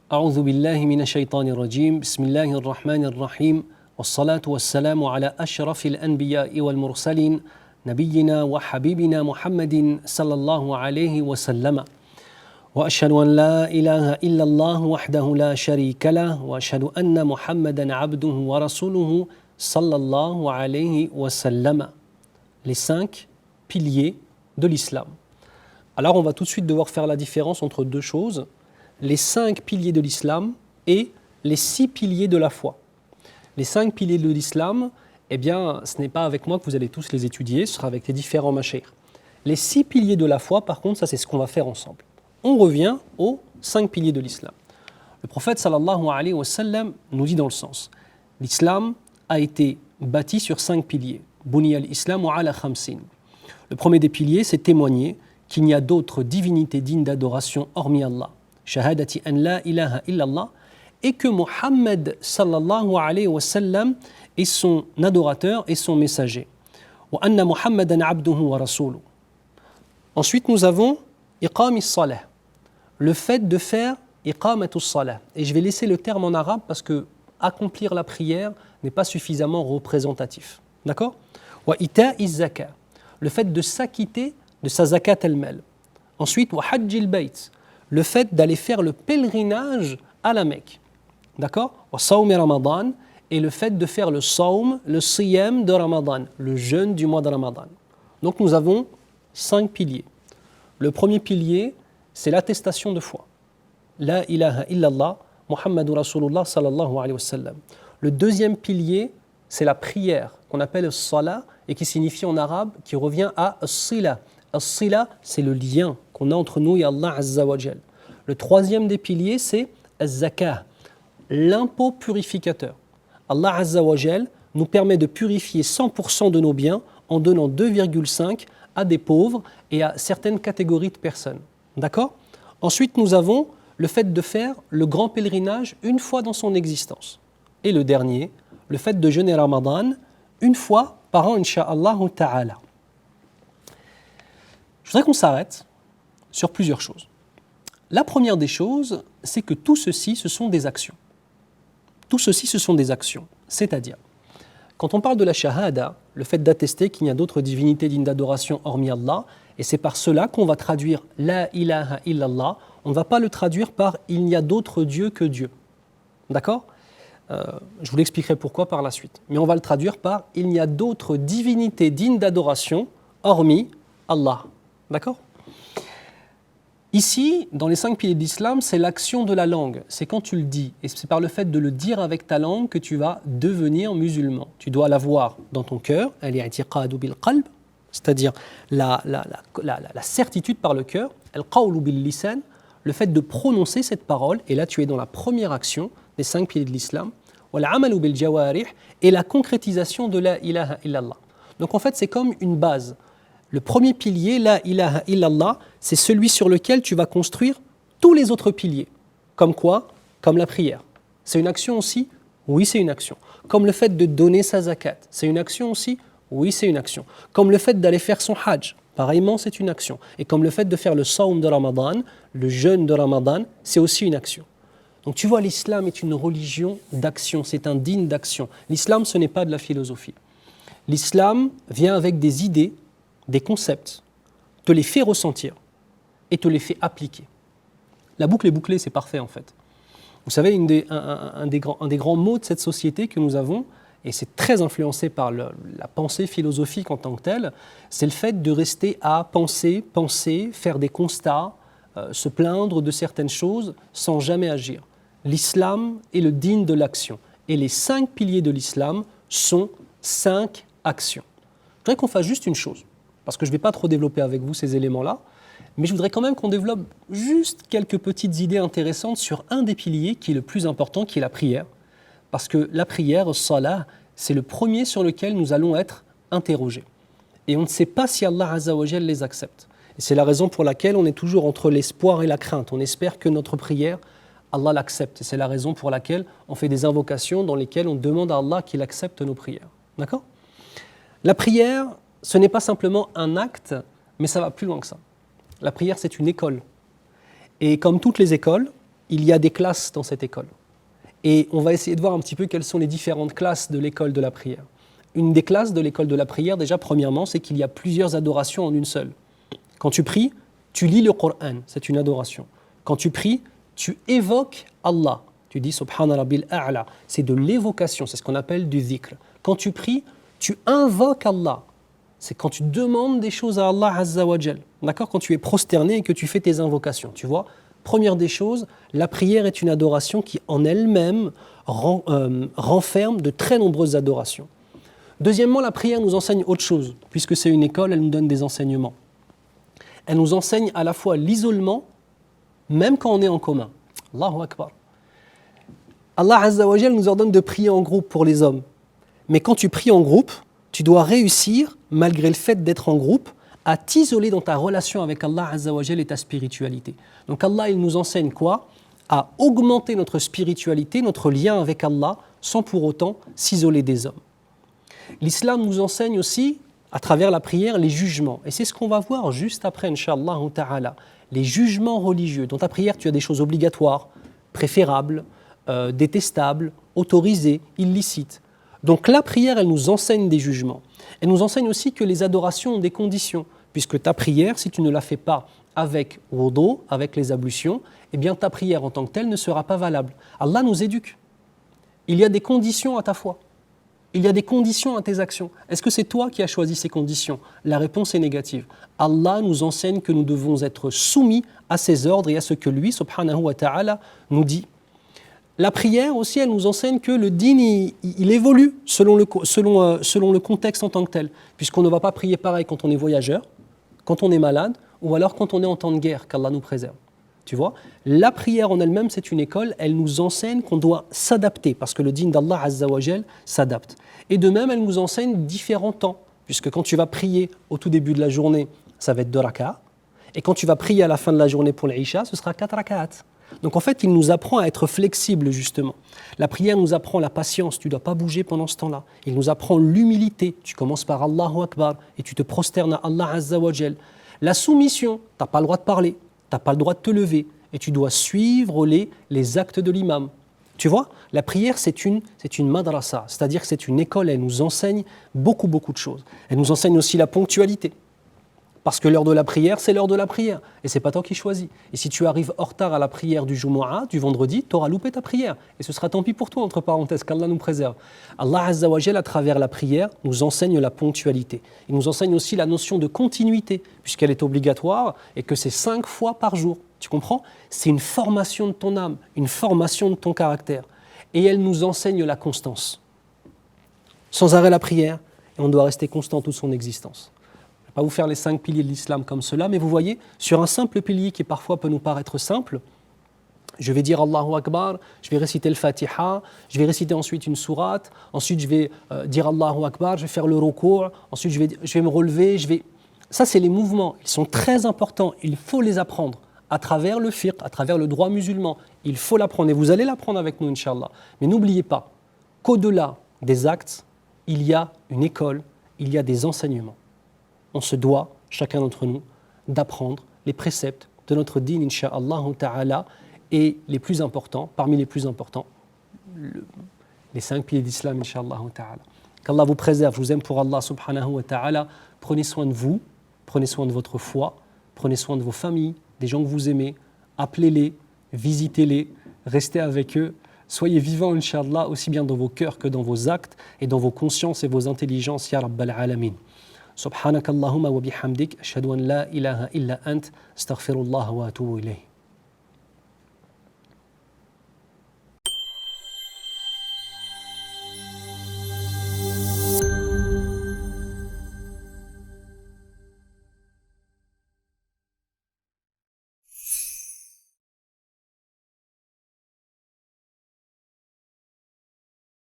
أعوذ بالله من الشيطان الرجيم بسم الله الرحمن الرحيم والصلاة والسلام على أشرف الأنبياء والمرسلين نبينا وحبيبنا محمد صلى الله عليه وسلم وأشهد أن لا إله إلا الله وحده لا شريك له وأشهد أن محمدا عبده ورسوله صلى الله عليه وسلم. Les 5 piliers de l'islam. Alors on va tout de suite devoir faire la différence entre deux choses, les 5 piliers de l'islam et les 6 piliers de la foi. Les 5 piliers de l'islam, eh bien, ce n'est pas avec moi que vous allez tous les étudier, ce sera avec les différents mashaykh. Les 6 piliers de la foi, par contre, ça c'est ce qu'on va faire ensemble. On revient aux 5 piliers de l'islam. Le prophète sallallahu alayhi wa sallam nous dit dans le sens, l'islam a été bâti sur 5 piliers. Buniya al-islamu ala khamsin. Le premier des piliers, c'est témoigner qu'il n'y a d'autres divinités dignes d'adoration hormis Allah. Shahadati an la ilaha illallah, et que Muhammad sallallahu alayhi wa sallam est son adorateur et son messager. Wa anna Muhammadan abduhu wa rasuluhu. Ensuite, nous avons iqamis salah, le fait de faire iqamatus salah. Et je vais laisser le terme en arabe parce que accomplir la prière n'est pas suffisamment représentatif. D'accord? Wa ita'iz zakat, le fait de s'acquitter de sa zakat elle-même. Ensuite, wa hajjil bayt, le fait d'aller faire le pèlerinage à la Mecque. D'accord? Wa sawm Ramadan, et le fait de faire le sawm, le siyam de Ramadan, le jeûne du mois de Ramadan. Donc nous avons 5 piliers. Le premier pilier, c'est l'attestation de foi. La ilaha illallah, Muhammadur Rasulullah sallallahu alayhi wa sallam. Le deuxième pilier, c'est la prière, qu'on appelle salat, et qui signifie en arabe, qui revient à as-sila. As-sila, c'est le lien qu'on a entre nous et Allah Azza wa Jal. Le troisième des piliers, c'est az-zakah, l'impôt purificateur. Allah Azza wa Jal nous permet de purifier 100% de nos biens en donnant 2,5 à des pauvres et à certaines catégories de personnes. D'accord? Ensuite, nous avons le fait de faire le grand pèlerinage une fois dans son existence. Et le dernier, le fait de jeûner Ramadan une fois par an, incha'Allah ta'ala. Je voudrais qu'on s'arrête sur plusieurs choses. La première des choses, c'est que tout ceci, ce sont des actions. Tout ceci, ce sont des actions. C'est-à-dire, quand on parle de la shahada, le fait d'attester qu'il n'y a d'autres divinités dignes d'adoration hormis Allah, et c'est par cela qu'on va traduire la ilaha illallah, on ne va pas le traduire par il n'y a d'autres dieux que Dieu. D'accord? Je vous l'expliquerai pourquoi par la suite. Mais on va le traduire par il n'y a d'autres divinités dignes d'adoration hormis Allah. D'accord? Ici, dans les 5 piliers de l'islam, c'est l'action de la langue. C'est quand tu le dis. Et c'est par le fait de le dire avec ta langue que tu vas devenir musulman. Tu dois l'avoir dans ton cœur, al-i'tiqadu bil qalb, c'est-à-dire la certitude par le cœur, al-qawlu bil lisan, le fait de prononcer cette parole, et là tu es dans la première action des 5 piliers de l'islam, wal-amalu bil jawarih, et la concrétisation de la ilaha illallah. Donc en fait, c'est comme une base. Le premier pilier, la ilaha illallah, c'est celui sur lequel tu vas construire tous les autres piliers. Comme quoi? Comme la prière. C'est une action aussi? Oui, c'est une action. Comme le fait de donner sa zakat. C'est une action aussi? Oui, c'est une action. Comme le fait d'aller faire son hajj. Pareillement, c'est une action. Et comme le fait de faire le sawm de Ramadan, le jeûne de Ramadan, c'est aussi une action. Donc tu vois, l'islam est une religion d'action. C'est un digne d'action. L'islam, ce n'est pas de la philosophie. L'islam vient avec des idées, des concepts, te les fait ressentir et te les fait appliquer. La boucle est bouclée, c'est parfait en fait. Vous savez, un des grands mots de cette société que nous avons, et c'est très influencé par la pensée philosophique en tant que telle, c'est le fait de rester à penser, faire des constats, se plaindre de certaines choses sans jamais agir. L'islam est le digne de l'action. Et les 5 piliers de l'islam sont 5 actions. Je voudrais qu'on fasse juste une chose. Parce que je ne vais pas trop développer avec vous ces éléments-là, mais je voudrais quand même qu'on développe juste quelques petites idées intéressantes sur un des piliers qui est le plus important, qui est la prière. Parce que la prière, salah, c'est le premier sur lequel nous allons être interrogés. Et on ne sait pas si Allah Azza wa Jal les accepte. Et c'est la raison pour laquelle on est toujours entre l'espoir et la crainte. On espère que notre prière, Allah l'accepte. Et c'est la raison pour laquelle on fait des invocations dans lesquelles on demande à Allah qu'il accepte nos prières. D'accord? La prière, ce n'est pas simplement un acte, mais ça va plus loin que ça. La prière, c'est une école. Et comme toutes les écoles, il y a des classes dans cette école. Et on va essayer de voir un petit peu quelles sont les différentes classes de l'école de la prière. Une des classes de l'école de la prière, déjà, premièrement, c'est qu'il y a plusieurs adorations en une seule. Quand tu pries, tu lis le Coran, c'est une adoration. Quand tu pries, tu évoques Allah. Tu dis Subhana Rabbil A'la. C'est de l'évocation, c'est ce qu'on appelle du dhikr. Quand tu pries, tu invoques Allah. C'est quand tu demandes des choses à Allah Azza wa Jal. D'accord ? Quand tu es prosterné et que tu fais tes invocations. Tu vois ? Première des choses, la prière est une adoration qui en elle-même renferme de très nombreuses adorations. Deuxièmement, la prière nous enseigne autre chose. Puisque c'est une école, elle nous donne des enseignements. Elle nous enseigne à la fois l'isolement, même quand on est en commun. Allahu Akbar. Allah Azza wa Jal nous ordonne de prier en groupe pour les hommes. Mais quand tu pries en groupe, tu dois réussir, malgré le fait d'être en groupe, à t'isoler dans ta relation avec Allah Azza wa Jal et ta spiritualité. Donc Allah, il nous enseigne quoi ? À augmenter notre spiritualité, notre lien avec Allah, sans pour autant s'isoler des hommes. L'islam nous enseigne aussi, à travers la prière, les jugements. Et c'est ce qu'on va voir juste après, Inch'Allah ta'ala. Les jugements religieux. Dans ta prière, tu as des choses obligatoires, préférables, détestables, autorisées, illicites. Donc la prière, elle nous enseigne des jugements. Elle nous enseigne aussi que les adorations ont des conditions, puisque ta prière, si tu ne la fais pas avec wudu, avec les ablutions, eh bien ta prière en tant que telle ne sera pas valable. Allah nous éduque. Il y a des conditions à ta foi. Il y a des conditions à tes actions. Est-ce que c'est toi qui as choisi ces conditions ? La réponse est négative. Allah nous enseigne que nous devons être soumis à ses ordres et à ce que lui, subhanahu wa ta'ala, nous dit. La prière aussi, elle nous enseigne que le din, il évolue selon le contexte en tant que tel, puisqu'on ne va pas prier pareil quand on est voyageur, quand on est malade, ou alors quand on est en temps de guerre, qu'Allah nous préserve. Tu vois ? La prière en elle-même, c'est une école, elle nous enseigne qu'on doit s'adapter, parce que le din d'Allah Azza wa Jal s'adapte. Et de même, elle nous enseigne différents temps, puisque quand tu vas prier au tout début de la journée, ça va être 2 rak'at, et quand tu vas prier à la fin de la journée pour l'Isha, ce sera 4 rak'at. Donc en fait, il nous apprend à être flexible justement. La prière nous apprend la patience, tu ne dois pas bouger pendant ce temps-là. Il nous apprend l'humilité, tu commences par Allahu Akbar et tu te prosternes à Allah Azza wa Jal. La soumission, tu n'as pas le droit de parler, tu n'as pas le droit de te lever et tu dois suivre les actes de l'imam. Tu vois, la prière c'est une madrasa, c'est-à-dire que c'est une école, elle nous enseigne beaucoup de choses. Elle nous enseigne aussi la ponctualité. Parce que l'heure de la prière, c'est l'heure de la prière. Et ce n'est pas toi qui choisis. Et si tu arrives en retard à la prière du Jumu'ah, du vendredi, tu auras loupé ta prière. Et ce sera tant pis pour toi, entre parenthèses, qu'Allah nous préserve. Allah Azza wa Jal, à travers la prière, nous enseigne la ponctualité. Il nous enseigne aussi la notion de continuité, puisqu'elle est obligatoire et que c'est 5 fois par jour. Tu comprends ? C'est une formation de ton âme, une formation de ton caractère. Et elle nous enseigne la constance. Sans arrêt la prière, et on doit rester constant toute son existence. Je ne vais pas vous faire les 5 piliers de l'islam comme cela, mais vous voyez, sur un simple pilier qui parfois peut nous paraître simple, je vais dire Allahu Akbar, je vais réciter le Fatiha, je vais réciter ensuite une sourate, ensuite je vais dire Allahu Akbar, je vais faire le ruku', ensuite je vais me relever, Ça c'est les mouvements, ils sont très importants, il faut les apprendre à travers le fiqh, à travers le droit musulman. Il faut l'apprendre et vous allez l'apprendre avec nous, Inch'Allah. Mais n'oubliez pas qu'au-delà des actes, il y a une école, il y a des enseignements. On se doit, chacun d'entre nous, d'apprendre les préceptes de notre dîn, Inch'Allah ta'ala, et les plus importants, parmi les plus importants, les 5 piliers d'islam, Inch'Allah ta'ala. Qu'Allah vous préserve, je vous aime pour Allah subhanahu wa ta'ala. Prenez soin de vous, prenez soin de votre foi, prenez soin de vos familles, des gens que vous aimez, appelez-les, visitez-les, restez avec eux. Soyez vivants, Inch'Allah, aussi bien dans vos cœurs que dans vos actes et dans vos consciences et vos intelligences, Ya Rabbal Alamin. سبحانك اللهم وبحمدك أشهد أن لا إله إلا أنت أستغفر الله وأتوب إليه